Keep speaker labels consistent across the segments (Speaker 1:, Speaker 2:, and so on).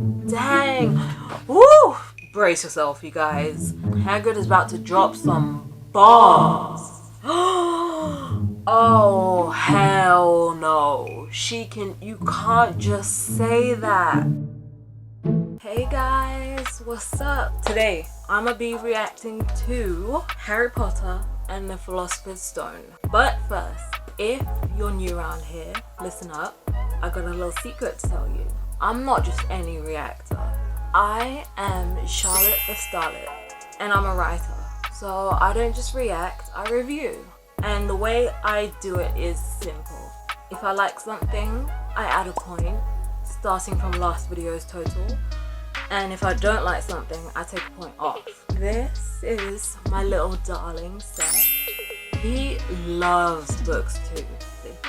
Speaker 1: Dang. Woo! Brace yourself, you guys. Hagrid is about to drop some bombs. Oh, hell no. You can't just say that. Hey guys, what's up? Today, I'm gonna be reacting to Harry Potter and the Philosopher's Stone. But first, if you're new around here, listen up. I got a little secret to tell you. I'm not just any reactor. I am Charlotte the Starlet, and I'm a writer. So I don't just react, I review. And the way I do it is simple. If I like something, I add a point, starting from last video's total. And if I don't like something, I take a point off. This is my little darling Seth. He loves books too.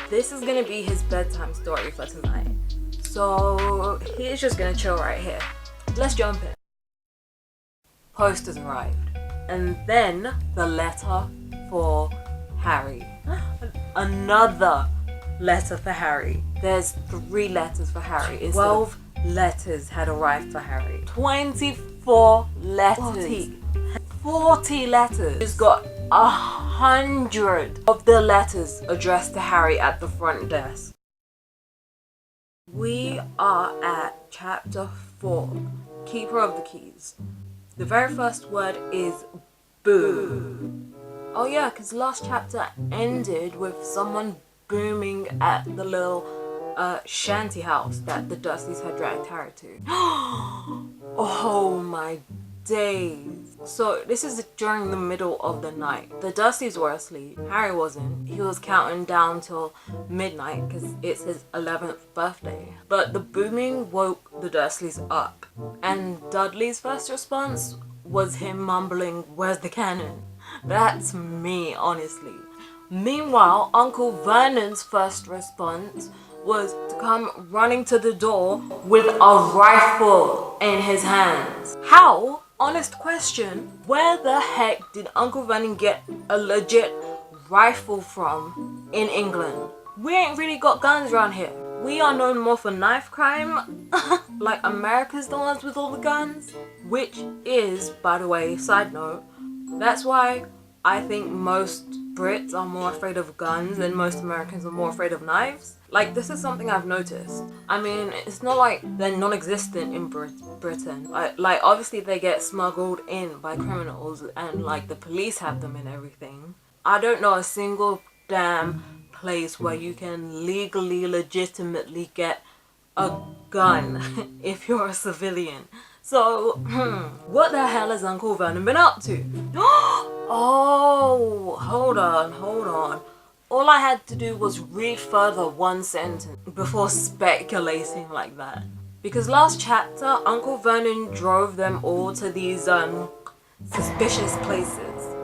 Speaker 1: This is gonna be his bedtime story for tonight. So he's just gonna chill right here. Let's jump in. Post has arrived. And then the letter for Harry. Another letter for Harry. There's 3 letters for Harry. 12 letters had arrived for Harry. 24 letters. 40 letters. He's got 100 of the letters addressed to Harry at the front desk. We are at chapter 4, Keeper of the Keys. The very first word is boo. Oh yeah, because last chapter ended with someone booming at the little shanty house that the Dursleys had dragged Harry to. Oh my days. So this is during the middle of the night. The Dursleys were asleep. Harry wasn't. He was counting down till midnight because it's his 11th birthday. But the booming woke the Dursleys up. And Dudley's first response was him mumbling, "Where's the cannon?" That's me, honestly. Meanwhile, Uncle Vernon's first response was to come running to the door with a rifle in his hands. How? Honest question. Where the heck did Uncle Vernon get a legit rifle from in England? We ain't really got guns around here. We are known more for knife crime. Like America's the ones with all the guns. Which is, by the way, side note, that's why I think most Brits are more afraid of guns and most Americans are more afraid of knives. Like, this is something I've noticed. I mean, it's not like they're non-existent in Britain. Like, obviously they get smuggled in by criminals and like the police have them and everything. I don't know a single damn place where you can legally, legitimately get a gun if you're a civilian. So, what the hell has Uncle Vernon been up to? Oh, hold on. All I had to do was read further one sentence before speculating like that. Because last chapter, Uncle Vernon drove them all to these suspicious places.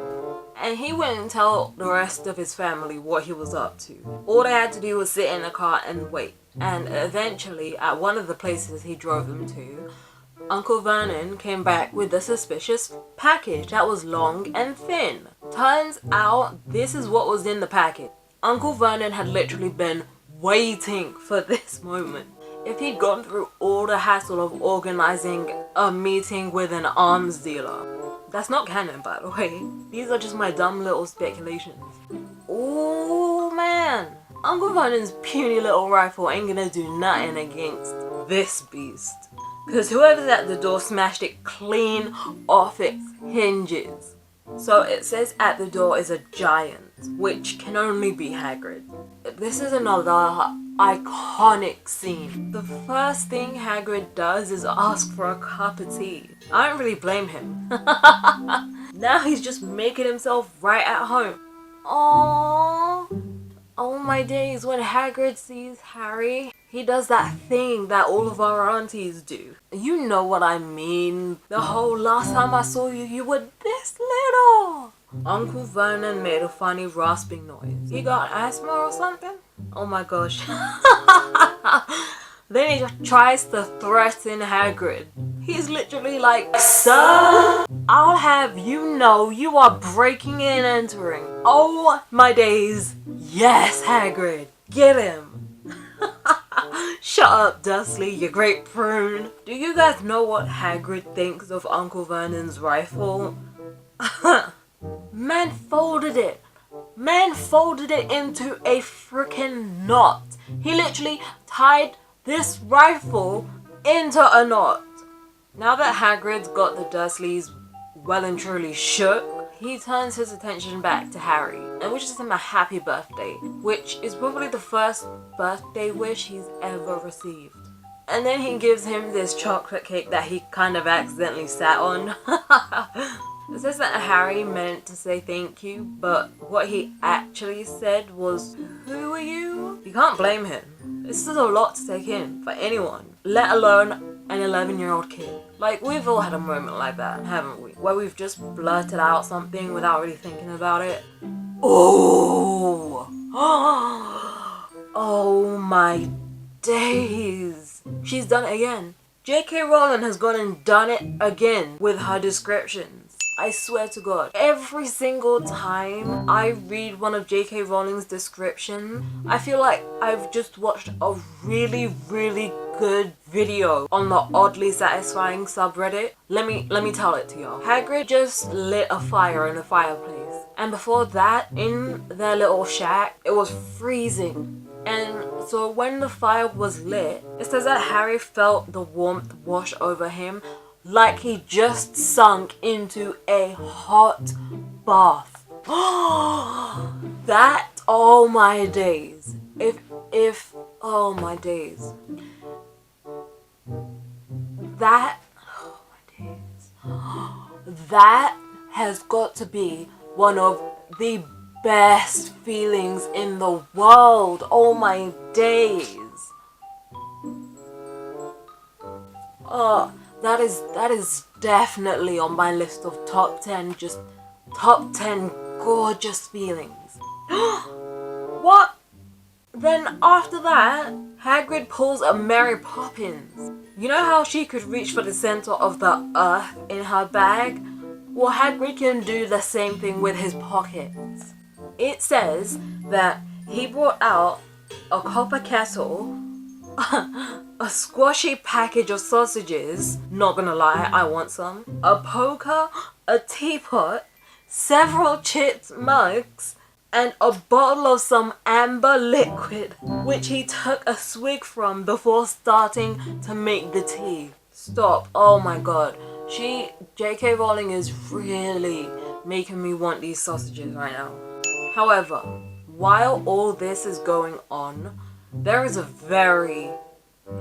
Speaker 1: And he wouldn't tell the rest of his family what he was up to. All they had to do was sit in a car and wait. And eventually, at one of the places he drove them to, Uncle Vernon came back with a suspicious package that was long and thin. Turns out this is what was in the package. Uncle Vernon had literally been waiting for this moment. If he'd gone through all the hassle of organizing a meeting with an arms dealer. That's not canon, by the way. These are just my dumb little speculations. Oh man. Uncle Vernon's puny little rifle ain't gonna do nothing against this beast. Because whoever's at the door smashed it clean off its hinges. So it says at the door is a giant, which can only be Hagrid. This is another iconic scene. The first thing Hagrid does is ask for a cup of tea. I don't really blame him. Now he's just making himself right at home. Aww. Oh my days, when Hagrid sees Harry, he does that thing that all of our aunties do. You know what I mean. The whole last time I saw you, you were this little. Uncle Vernon made a funny rasping noise. He got asthma or something? Oh my gosh. Then he just tries to threaten Hagrid. He's literally like, "Sir, I'll have you know you are breaking and entering." Oh my days. Yes, Hagrid. Get him. Shut up, Dursley, you great prune. Do you guys know what Hagrid thinks of Uncle Vernon's rifle? Man folded it. Man folded it into a freaking knot. He literally tied this rifle into a knot. Now that Hagrid's got the Dursleys well and truly shook, he turns his attention back to Harry and wishes him a happy birthday, which is probably the first birthday wish he's ever received. And then he gives him this chocolate cake that he kind of accidentally sat on. It says that Harry meant to say thank you, but what he actually said was, "Who are you?" You can't blame him. This is a lot to take in for anyone, let alone an 11-year-old kid. Like, we've all had a moment like that, haven't we? Where we've just blurted out something without really thinking about it. Oh! Oh my days! She's done it again. J.K. Rowling has gone and done it again with her descriptions. I swear to God, every single time I read one of J.K. Rowling's descriptions, I feel like I've just watched a really, really good video on the oddly satisfying subreddit. Let me tell it to y'all. Hagrid just lit a fire in the fireplace, and before that, in their little shack, it was freezing. And so when the fire was lit, it says that Harry felt the warmth wash over him like he just sunk into a hot bath. That, oh my days. Oh my days. That, oh my days. That has got to be one of the best feelings in the world. Oh my days. That is definitely on my list of top 10 gorgeous feelings. What? Then after that, Hagrid pulls a Mary Poppins. You know how she could reach for the center of the earth in her bag? Well, Hagrid can do the same thing with his pockets. It says that he brought out a copper kettle, a squashy package of sausages, not gonna lie, I want some, a poker, a teapot, several chipped mugs, and a bottle of some amber liquid, which he took a swig from before starting to make the tea. Stop, oh my god. J.K. Rowling is really making me want these sausages right now. However, while all this is going on, there is a very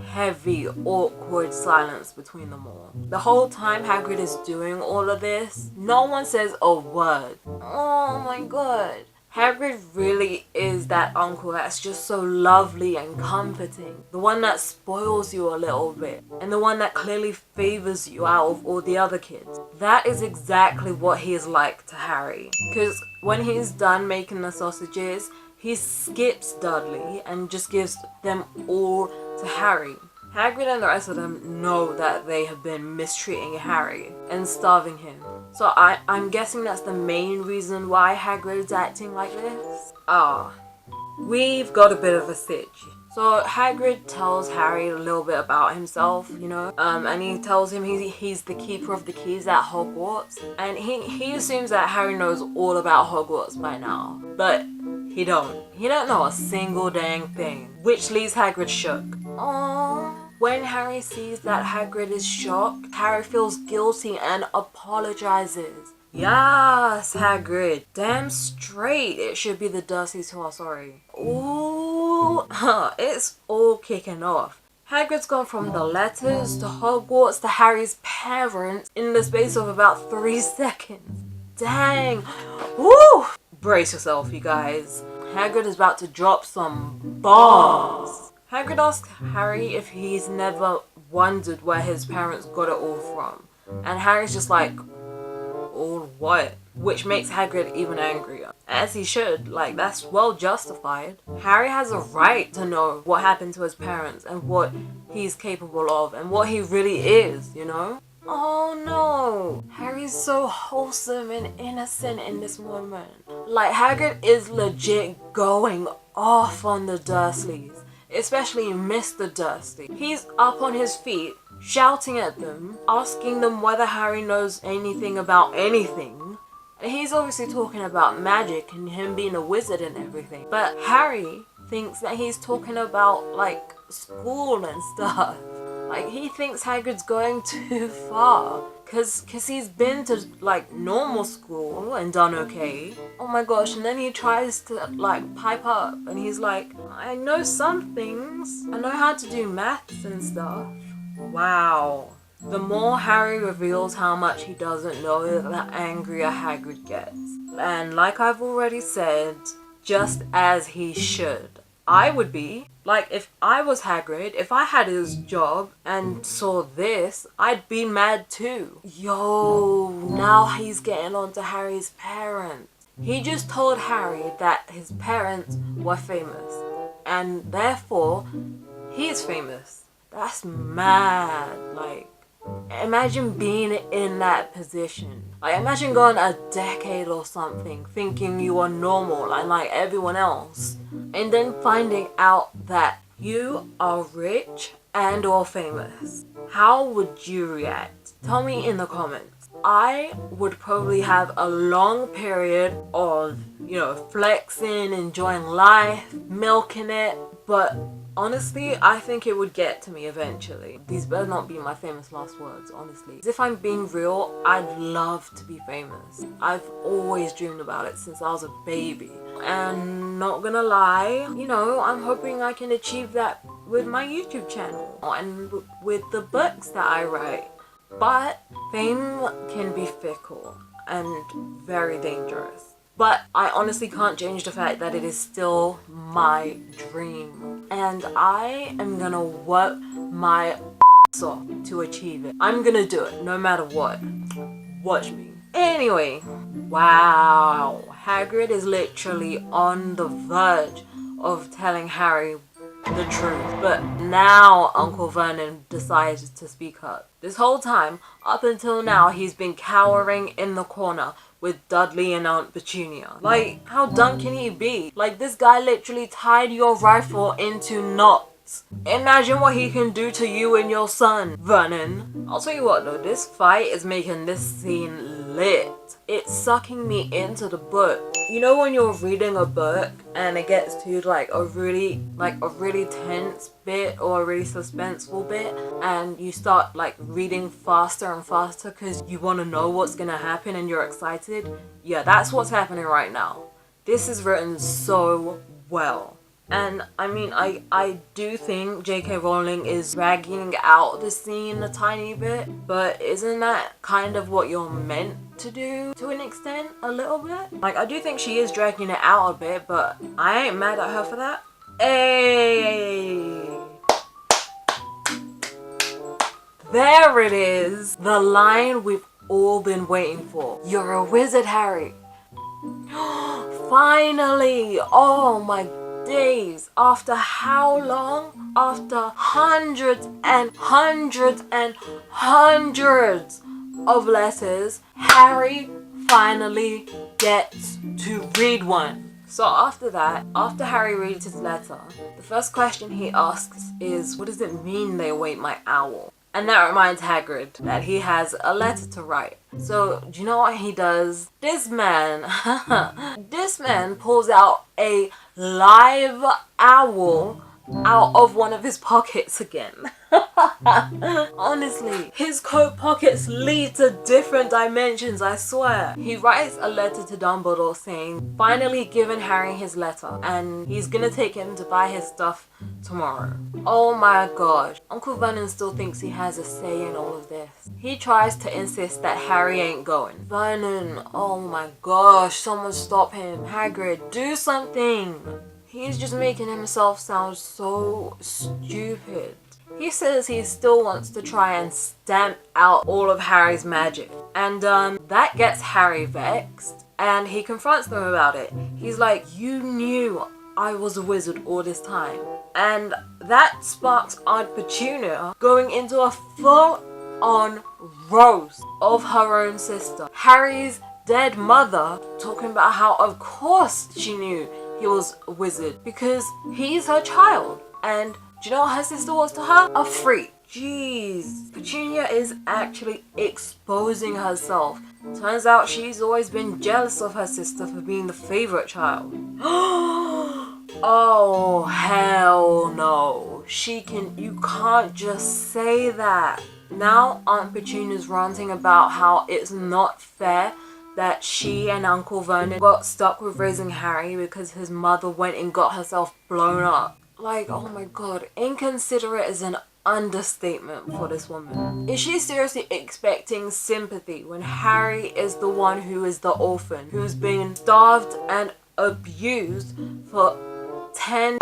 Speaker 1: heavy, awkward silence between them all. The whole time Hagrid is doing all of this, no one says a word. Oh my god. Hagrid really is that uncle that's just so lovely and comforting. The one that spoils you a little bit. And the one that clearly favors you out of all the other kids. That is exactly what he is like to Harry. Because when he's done making the sausages, he skips Dudley and just gives them all to Harry. Hagrid and the rest of them know that they have been mistreating Harry and starving him. So I'm guessing that's the main reason why Hagrid's acting like this. We've got a bit of a sitch. So Hagrid tells Harry a little bit about himself, you know, and he tells him he's the keeper of the keys at Hogwarts. And he assumes that Harry knows all about Hogwarts by now, but he don't. He don't know a single dang thing, which leaves Hagrid shook. Aww. When Harry sees that Hagrid is shocked, Harry feels guilty and apologizes. Yes, Hagrid. Damn straight it should be the Dursleys who are sorry. Ooh, it's all kicking off. Hagrid's gone from the letters to Hogwarts to Harry's parents in the space of about 3 seconds. Dang. Woo! Brace yourself, you guys. Hagrid is about to drop some bombs. Hagrid asks Harry if he's never wondered where his parents got it all from. And Harry's just like, all what? Which makes Hagrid even angrier. As he should, like, that's well justified. Harry has a right to know what happened to his parents and what he's capable of and what he really is, you know? Oh no! Harry's so wholesome and innocent in this moment. Like, Hagrid is legit going off on the Dursleys. especially Mr. Dursley. He's up on his feet, shouting at them, asking them whether Harry knows anything about anything. And he's obviously talking about magic and him being a wizard and everything. But Harry thinks that he's talking about, like, school and stuff. Like, he thinks Hagrid's going too far. Cause he's been to, like, normal school and done okay. Oh my gosh, and then he tries to, like, pipe up. And he's like, I know some things. I know how to do maths and stuff. Wow. The more Harry reveals how much he doesn't know, the angrier Hagrid gets. And like I've already said, just as he should. I would be. Like, if I was Hagrid, if I had his job and saw this, I'd be mad too. Yo, now he's getting on to Harry's parents. He just told Harry that his parents were famous. And therefore, he's famous. That's mad. Like, imagine being in that position. Like, imagine going a decade or something thinking you are normal and like everyone else, and then finding out that you are rich and or famous. How would you react? Tell me in the comments. I would probably have a long period of, you know, flexing, enjoying life, milking it, but honestly, I think it would get to me eventually. These better not be my famous last words, honestly. If I'm being real, I'd love to be famous. I've always dreamed about it since I was a baby. And not gonna lie, you know, I'm hoping I can achieve that with my YouTube channel and with the books that I write. But fame can be fickle and very dangerous. But I honestly can't change the fact that it is still my dream. And I am gonna work my ass off to achieve it. I'm gonna do it no matter what. Watch me. Anyway, wow. Hagrid is literally on the verge of telling Harry the truth. But now Uncle Vernon decides to speak up. This whole time, up until now, he's been cowering in the corner with Dudley and Aunt Petunia. Like, how dumb can he be? Like, this guy literally tied your rifle into knots. Imagine what he can do to you and your son, Vernon. I'll tell you what though, this fight is making this scene lit. It's sucking me into the book. You know when you're reading a book and it gets to like a really tense bit or a really suspenseful bit, and you start like reading faster and faster because you want to know what's gonna happen and you're excited? Yeah, that's what's happening right now. This is written so well. And I mean, I do think J.K. Rowling is dragging out the scene a tiny bit, but isn't that kind of what you're meant to do to an extent, a little bit? Like, I do think she is dragging it out a bit, but I ain't mad at her for that. Hey! There it is! The line we've all been waiting for. You're a wizard, Harry. Finally! Oh my days. After how long? After hundreds and hundreds and hundreds of letters, Harry finally gets to read one. So after that, after Harry reads his letter, the first question he asks is, what does it mean they await my owl? And that reminds Hagrid that he has a letter to write. So, do you know what he does? This man pulls out a live owl out of one of his pockets again. Honestly, his coat pockets lead to different dimensions, I swear. He writes a letter to Dumbledore saying, finally given Harry his letter, and he's gonna take him to buy his stuff tomorrow. Oh my gosh, Uncle Vernon still thinks he has a say in all of this. He tries to insist that Harry ain't going. Vernon, oh my gosh, someone stop him. Hagrid, do something. He's just making himself sound so stupid. He says he still wants to try and stamp out all of Harry's magic. And that gets Harry vexed. And he confronts them about it. He's like, you knew I was a wizard all this time. And that sparks Aunt Petunia going into a full-on roast of her own sister. Harry's dead mother talking about how of course she knew he was a wizard because he's her child. And do you know what her sister was to her? A freak. Jeez. Petunia is actually exposing herself. Turns out she's always been jealous of her sister for being the favorite child. Oh, hell no. You can't just say that. Now Aunt Petunia's ranting about how it's not fair that she and Uncle Vernon got stuck with raising Harry because his mother went and got herself blown up. Like, oh my god, inconsiderate is an understatement for this woman. Is she seriously expecting sympathy when Harry is the one who is the orphan, who's been starved and abused for 10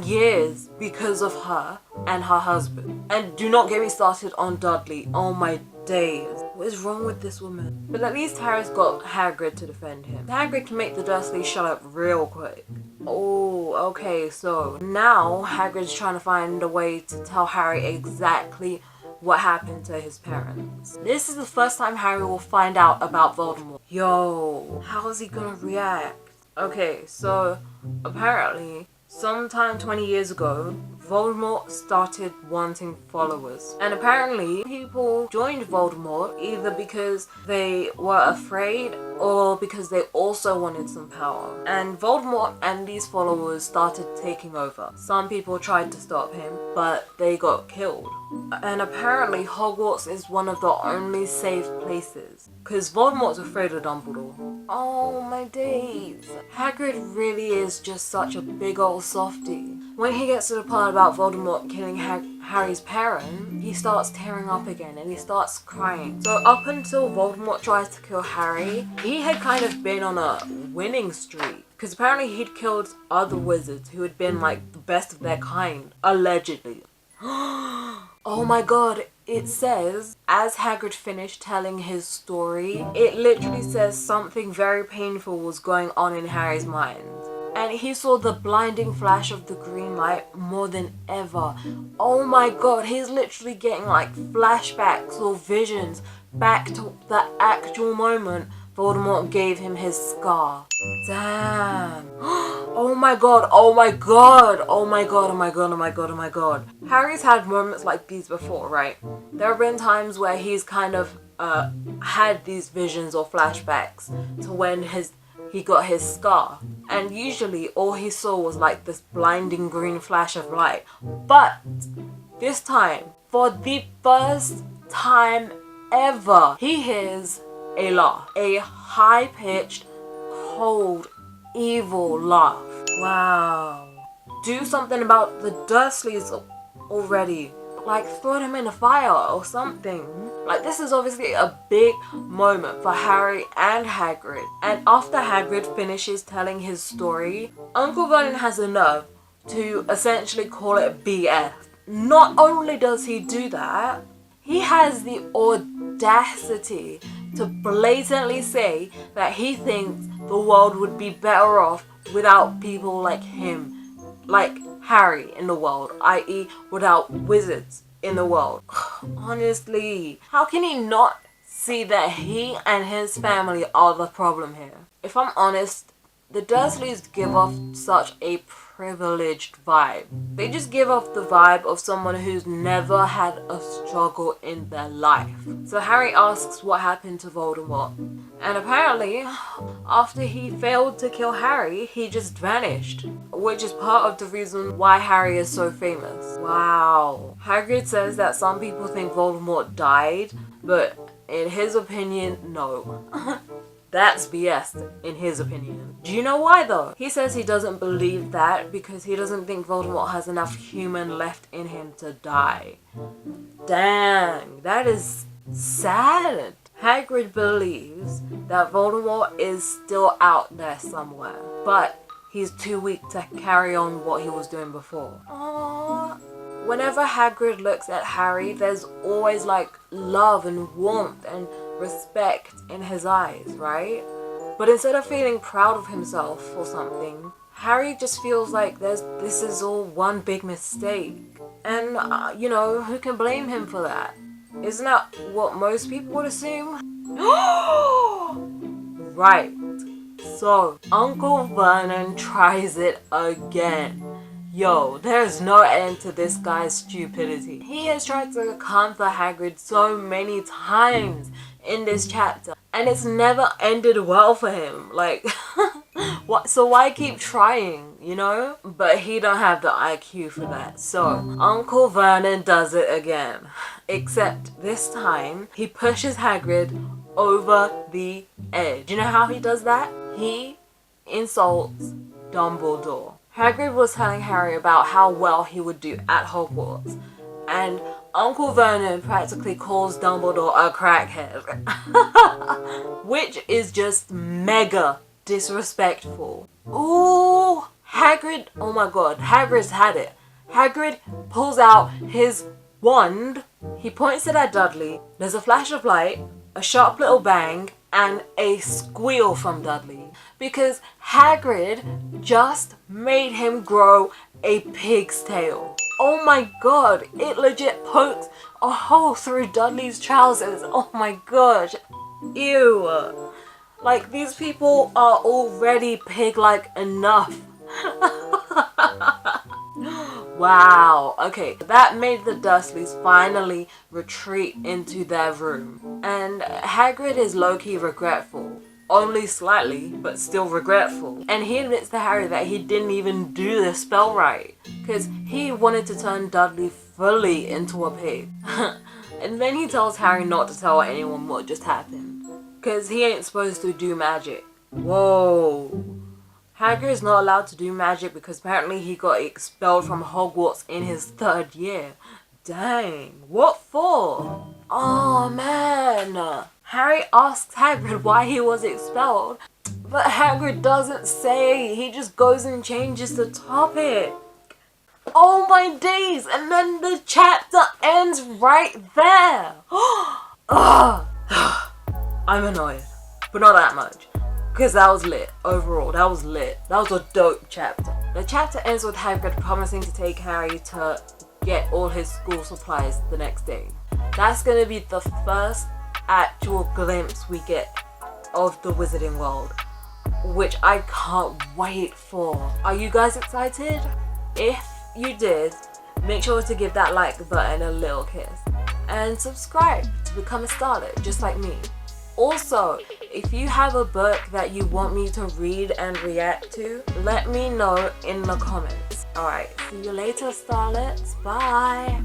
Speaker 1: years because of her and her husband? And do not get me started on Dudley. Oh my days. What is wrong with this woman? But at least Harry's got Hagrid to defend him. Hagrid can make the Dursleys shut up real quick. Oh, okay, so now Hagrid's trying to find a way to tell Harry exactly what happened to his parents. This is the first time Harry will find out about Voldemort. Yo, how is he gonna react? Okay, so apparently sometime 20 years ago, Voldemort started wanting followers. And apparently people joined Voldemort either because they were afraid or because they also wanted some power. And Voldemort and these followers started taking over. Some people tried to stop him, but they got killed. And apparently Hogwarts is one of the only safe places, because Voldemort's afraid of Dumbledore. Oh my days. Hagrid really is just such a big old softie. When he gets to the part about Voldemort killing Harry's parents, he starts tearing up again and he starts crying. So up until Voldemort tries to kill Harry, he had kind of been on a winning streak. Because apparently he'd killed other wizards who had been like the best of their kind, allegedly. Oh my god, it says, as Hagrid finished telling his story, it literally says something very painful was going on in Harry's mind. And he saw the blinding flash of the green light more than ever. Oh my god, he's literally getting like flashbacks or visions back to the actual moment Voldemort gave him his scar. Damn. Oh my god, oh my god, oh my god, oh my god, oh my god, oh my god. Harry's had moments like these before, right? There have been times where he's kind of had these visions or flashbacks to when he got his scar. And usually all he saw was like this blinding green flash of light. But this time, for the first time ever, he hears a laugh. A high-pitched, cold, evil laugh. Wow. Do something about the Dursleys already. Like, throw them in a fire or something. Like, this is obviously a big moment for Harry and Hagrid. And after Hagrid finishes telling his story, Uncle Vernon has the nerve to essentially call it BS. Not only does he do that, he has the audacity to blatantly say that he thinks the world would be better off without people like him. Like Harry in the world, i.e. without wizards in the world. Honestly, how can he not see that he and his family are the problem here? If I'm honest, the Dursleys give off such a privileged vibe. They just give off the vibe of someone who's never had a struggle in their life. So Harry asks what happened to Voldemort. And apparently, after he failed to kill Harry, he just vanished. Which is part of the reason why Harry is so famous. Wow. Hagrid says that some people think Voldemort died, but in his opinion, no. That's BS, in his opinion. Do you know why though? He says he doesn't believe that because he doesn't think Voldemort has enough human left in him to die. Dang, that is sad. Hagrid believes that Voldemort is still out there somewhere, but he's too weak to carry on what he was doing before. Aww. Whenever Hagrid looks at Harry, there's always like love and warmth and respect in his eyes, right? But instead of feeling proud of himself or something, Harry just feels like this is all one big mistake. And, you know, who can blame him for that? Isn't that what most people would assume? Right. So, Uncle Vernon tries it again. Yo, there's no end to this guy's stupidity. He has tried to comfort Hagrid so many times in this chapter, and it's never ended well for him. Like, what? So why keep trying, you know? But he don't have the IQ for that. So Uncle Vernon does it again. Except this time, he pushes Hagrid over the edge. You know how he does that? He insults Dumbledore. Hagrid was telling Harry about how well he would do at Hogwarts, and Uncle Vernon practically calls Dumbledore a crackhead. Which is just mega disrespectful. Ooh, Hagrid, oh my god, Hagrid's had it. Hagrid pulls out his wand, he points it at Dudley, there's a flash of light, a sharp little bang, and a squeal from Dudley. Because Hagrid just made him grow a pig's tail. Oh my god, it legit pokes a hole through Dudley's trousers. Oh my gosh, ew. Like, these people are already pig-like enough. Wow, okay, that made the Dursleys finally retreat into their room. And Hagrid is low-key regretful. Only slightly, but still regretful. And he admits to Harry that he didn't even do the spell right, because he wanted to turn Dudley fully into a pig. And then he tells Harry not to tell anyone what just happened, because he ain't supposed to do magic. Whoa. Hagrid's not allowed to do magic because apparently he got expelled from Hogwarts in his 3rd year. Dang, what for? Oh man. Harry asks Hagrid why he was expelled, but Hagrid doesn't say. He just goes and changes the topic. Oh my days, and then the chapter ends right there. I'm annoyed, but not that much. Because that was lit. Overall, that was lit. That was a dope chapter. The chapter ends with Hagrid promising to take Harry to get all his school supplies the next day. That's going to be the first actual glimpse we get of the Wizarding World, which I can't wait for. Are you guys excited? If you did, make sure to give that like button a little kiss. And subscribe to become a Starlet, just like me. Also, if you have a book that you want me to read and react to, let me know in the comments. Alright, see you later, Starlets. Bye!